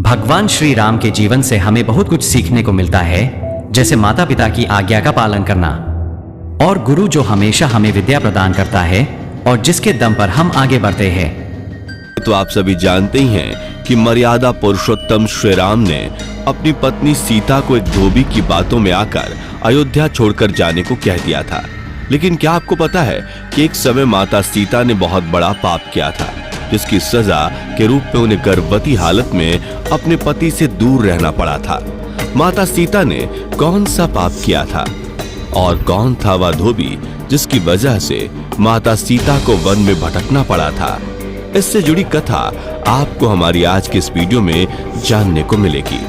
भगवान श्री राम के जीवन से हमें बहुत कुछ सीखने को मिलता है, जैसे माता पिता की आज्ञा का पालन करना और गुरु जो हमेशा हमें विद्या प्रदान करता है और जिसके दम पर हम आगे बढ़ते हैं। तो आप सभी जानते ही हैं कि मर्यादा पुरुषोत्तम श्री राम ने अपनी पत्नी सीता को एक धोबी की बातों में आकर अयोध्या छोड़कर जाने को कह दिया था। लेकिन क्या आपको पता है कि एक समय माता सीता ने बहुत बड़ा पाप किया था, जिसकी सजा के रूप में उन्हें गर्भवती हालत में अपने पति से दूर रहना पड़ा था। माता सीता ने कौन सा पाप किया था और कौन था वह धोबी जिसकी वजह से माता सीता को वन में भटकना पड़ा था? इससे जुड़ी कथा आपको हमारी आज के इस वीडियो में जानने को मिलेगी।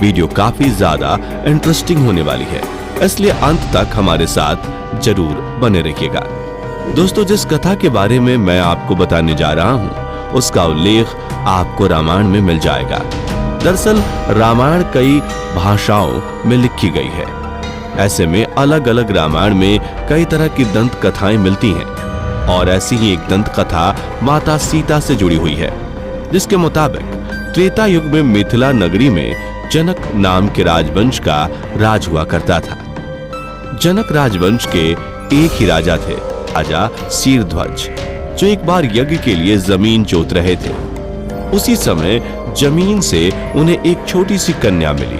वीडियो काफी ज्यादा इंटरेस्टिंग होने वाली है, इसलिए अंत तक हमारे साथ जरूर बने रहिएगा। दोस्तों, जिस कथा के बारे में मैं आपको बताने जा रहा हूँ उसका उल्लेख आपको रामायण में मिल जाएगा। दरअसल रामायण कई भाषाओं में लिखी गई है। ऐसे में अलग अलग रामायण में कई तरह की दंत कथाएं मिलती हैं और ऐसी ही एक दंत कथा माता सीता से जुड़ी हुई है, जिसके मुताबिक त्रेता युग में मिथिला नगरी में जनक नाम के राजवंश का राज हुआ करता था। जनक राजवंश के एक ही राजा थे, राजा शीरध्वज, जो एक बार यज्ञ के लिए जमीन जोत रहे थे। उसी समय जमीन से उन्हें एक छोटी सी कन्या मिली।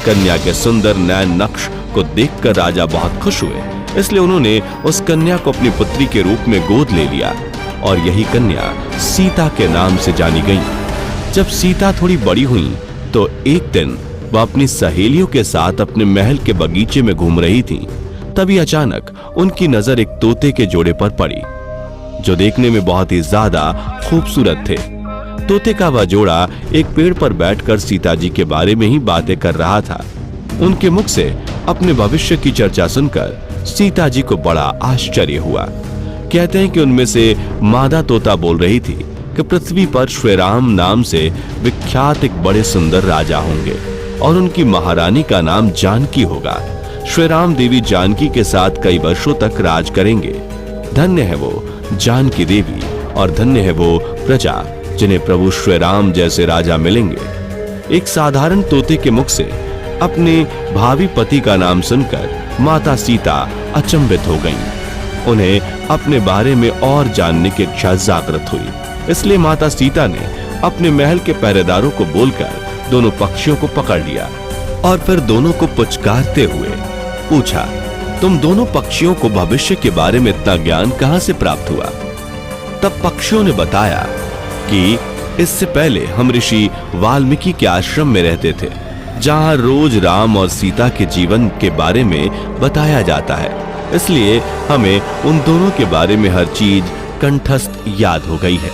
कन्या के सुंदर नयन नक्श को देखकर राजा बहुत खुश हुए, इसलिए उन्होंने उस कन्या को अपनी पुत्री के रूप में गोद ले लिया और यही कन्या सीता के नाम से जानी गई। जब सीता थोड़ी बड़ी हुई तो एक दिन वह अपनी सहेलियों के साथ अपने महल के बगीचे में घूम रही थी। तभी अचानक उनकी नजर एक तोते के जोड़े पर पड़ी, जो देखने में बहुत ही ज्यादा खूबसूरत थे। तोते का वह जोड़ा एक पेड़ पर बैठकर सीता जी के बारे में ही बातें कर रहा था। उनके मुख से अपने भविष्य की चर्चा सुनकर सीता जी को बड़ा आश्चर्य हुआ। कहते हैं कि उनमें से मादा तोता बोल रही थी कि पृथ्वी पर श्री राम नाम से विख्यात एक बड़े सुंदर राजा होंगे और उनकी महारानी का नाम जानकी होगा। श्री राम देवी जानकी के साथ कई वर्षों तक राज करेंगे। धन्य है वो जानकी देवी और धन्य है वो प्रजा जिन्हें प्रभु श्री राम जैसे राजा मिलेंगे। एक साधारण तोते के मुख से अपने भावी पति का नाम सुनकर माता सीता अचंभित हो गईं। उन्हें अपने बारे में और जानने की इच्छा जागृत हुई, इसलिए माता सीता ने अपने महल के पहरेदारों को बोलकर दोनों पक्षियों को पकड़ लिया और फिर दोनों को पुचकारते हुए पूछा, तुम दोनों पक्षियों को भविष्य के बारे में इतना ज्ञान कहां से प्राप्त हुआ? तब पक्षियों ने बताया कि इससे पहले हम ऋषि वाल्मीकि के आश्रम में रहते थे, जहां रोज राम और सीता के जीवन के बारे में बताया जाता है, इसलिए हमें उन दोनों के बारे में हर चीज कंठस्थ याद हो गई है।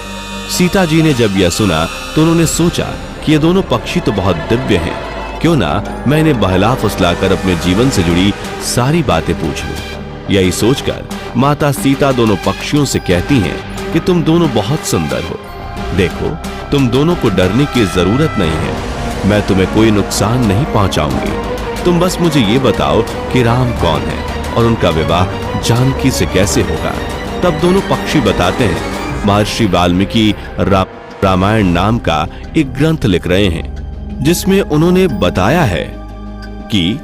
सीता जी ने जब यह सुना तो उन्होंने सोचा कि ये दोनों पक्षी तो बहुत दिव्य हैं, क्यों ना मैं इन्हें बहला फुसलाकर अपने जीवन से जुड़ी सारी बातें पूछ लूं। यही सोचकर माता सीता दोनों पक्षियों से कहती हैं कि तुम दोनों बहुत सुंदर हो। देखो, तुम दोनों को डरने की जरूरत नहीं है, मैं तुम्हें कोई नुकसान नहीं पहुंचाऊंगी। तुम बस मुझे ये बताओ कि राम कौन है और उनका विवाह जानकी से कैसे होगा। तब दोनों पक्षी बताते हैं महर्षि वाल्मीकि रामायण नाम का एक ग्रंथ लिख रहे हैं, जिसमें उन्होंने बताया है कि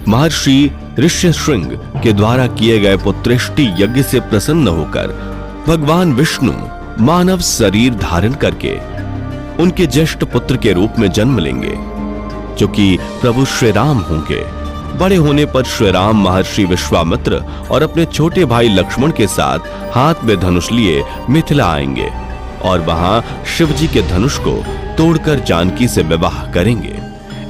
महर्षि ऋष्यशृंग के द्वारा किए गए पुत्रेष्टि यज्ञ से प्रसन्न होकर भगवान विष्णु मानव शरीर धारण करके उनके ज्येष्ठ पुत्र के रूप में जन्म लेंगे, जो कि प्रभु श्री राम होंगे। बड़े होने पर श्री राम महर्षि विश्वामित्र और अपने छोटे भाई लक्ष्मण के साथ हाथ में धनुष लिए मिथिला आएंगे और वहां शिव जी के धनुष को तोड़कर जानकी से विवाह करेंगे।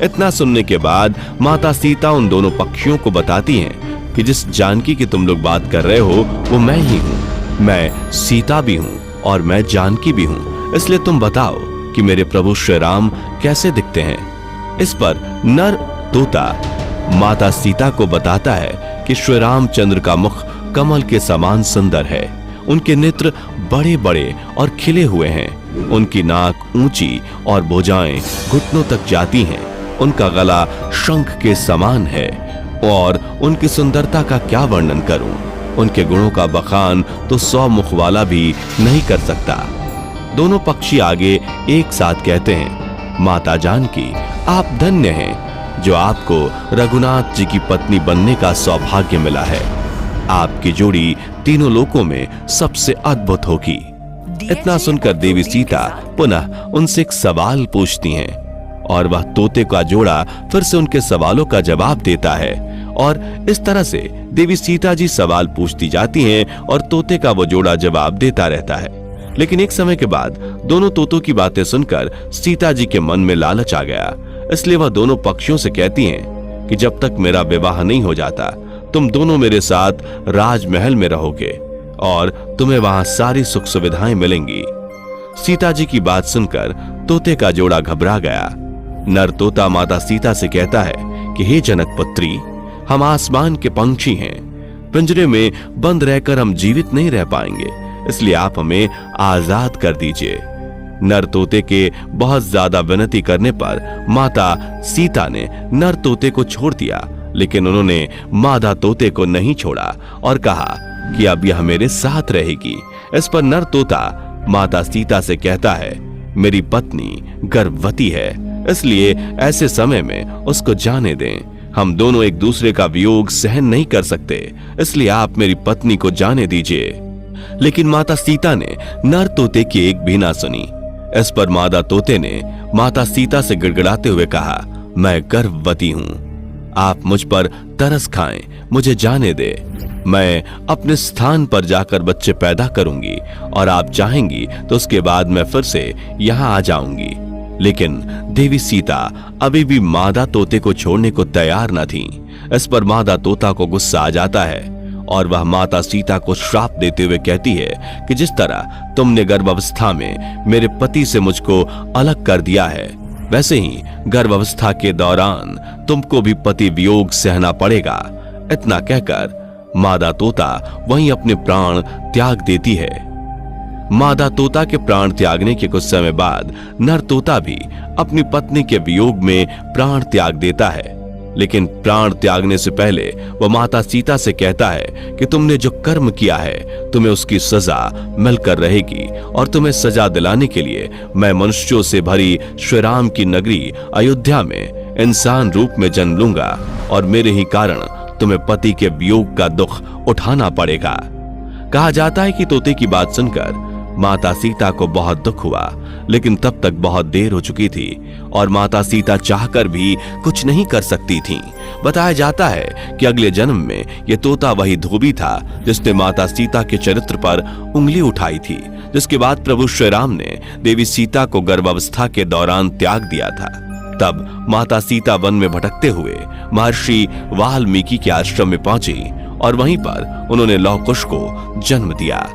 इतना सुनने के बाद माता सीता उन दोनों पक्षियों को बताती हैं कि जिस जानकी की तुम लोग बात कर रहे हो वो मैं ही हूँ। मैं सीता भी हूँ और मैं जानकी भी हूँ, इसलिए तुम बताओ कि मेरे प्रभु श्री राम कैसे दिखते हैं। इस पर नर तोता माता सीता को बताता है कि श्री रामचंद्र का मुख कमल के समान सुंदर है। उनके नेत्र बड़े बड़े और खिले हुए हैं। उनकी नाक ऊंची और भुजाएं घुटनों तक जाती हैं। उनका गला शंख के समान है और उनकी सुंदरता का क्या वर्णन करूं। उनके गुणों का बखान तो 100 मुख वाला भी नहीं कर सकता। दोनों पक्षी आगे एक साथ कहते हैं माता जानकी, आप धन्य हैं जो आपको रघुनाथ जी की पत्नी बनने का सौभाग्य मिला है। आपकी जोड़ी तीनों लोकों में सबसे अद्भुत होगी। इतना सुनकर देवी सीता पुनः उनसे एक सवाल पूछती हैं और वह तोते का जोड़ा फिर से उनके सवालों का जवाब देता है। और इस तरह से देवी सीता जी सवाल पूछती जाती हैं और तोते का वो जोड़ा जवाब देता रहता है। लेकिन एक समय के बाद दोनों तोतों की बातें सुनकर सीता जी के मन में लालच आ गया। इसलिए वह दोनों पक्षियों से कहती हैं कि जब तक मेरा विवाह नहीं हो जाता तुम दोनों मेरे साथ राजमहल में रहोगे और तुम्हें वहां सारी सुख सुविधाएं मिलेंगी। सीता जी की बात सुनकर तोते का जोड़ा घबरा गया। नर तोता माता सीता से कहता है कि हे जनक पुत्री, हम आसमान के पंछी हैं, पिंजरे में बंद रहकर हम जीवित नहीं रह पाएंगे, इसलिए आप हमें आजाद कर दीजिए। नर तोते के बहुत ज्यादा विनती करने पर माता सीता ने नर तोते को छोड़ दिया, लेकिन उन्होंने मादा तोते को नहीं छोड़ा और कहा कि अब यह मेरे साथ रहेगी। इस पर नर तोता माता सीता से कहता है, मेरी पत्नी गर्भवती है, इसलिए ऐसे समय में उसको जाने दें। हम दोनों एक दूसरे का वियोग सहन नहीं कर सकते, इसलिए आप मेरी पत्नी को जाने दीजिए। लेकिन माता सीता ने नर तोते की एक भी ना सुनी। इस पर मादा तोते ने माता सीता से गिड़गिड़ाते हुए कहा, मैं गर्भवती हूं, आप मुझ पर तरस खाएं, मुझे जाने दे। मैं अपने स्थान पर जाकर बच्चे पैदा करूंगी और आप चाहेंगी तो उसके बाद मैं फिर से यहां आ जाऊंगी। लेकिन देवी सीता अभी भी मादा तोते को छोड़ने को तैयार न थी। इस पर मादा तोता को गुस्सा आ जाता है और वह माता सीता को श्राप देते हुए कहती है कि जिस तरह तुमने गर्भावस्था में मेरे पति से मुझको अलग कर दिया है, वैसे ही गर्भावस्था के दौरान तुमको भी पति वियोग सहना पड़ेगा। इतना कहकर मादा तोता वहीं अपने प्राण त्याग देती है। मादा तोता के प्राण त्यागने के कुछ समय बाद नर तोता भी अपनी पत्नी के वियोग में प्राण त्याग देता है। लेकिन प्राण त्यागने से पहले वह माता सीता से कहता है कि तुमने जो कर्म किया है तुम्हें उसकी सजा मिलकर रहेगी और तुम्हें सजा दिलाने के लिए मैं मनुष्यों से भरी श्री राम की नगरी अयोध्या में इंसान रूप में जन्म लूंगा और मेरे ही कारण तुम्हें पति के वियोग का दुख उठाना पड़ेगा। कहा जाता है कि तोते की बात सुनकर माता सीता को बहुत दुख हुआ, लेकिन तब तक बहुत देर हो चुकी थी और माता सीता चाहकर भी कुछ नहीं कर सकती थीं। बताया जाता है कि अगले जन्म में यह तोता वही धोबी था जिसने माता सीता के चरित्र पर उंगली उठाई थी, जिसके बाद प्रभु श्री राम ने देवी सीता को गर्भावस्था के दौरान त्याग दिया था। तब माता सीता वन में भटकते हुए महर्षि वाल्मीकि के आश्रम में पहुंची और वहीं पर उन्होंने लव कुश को जन्म दिया।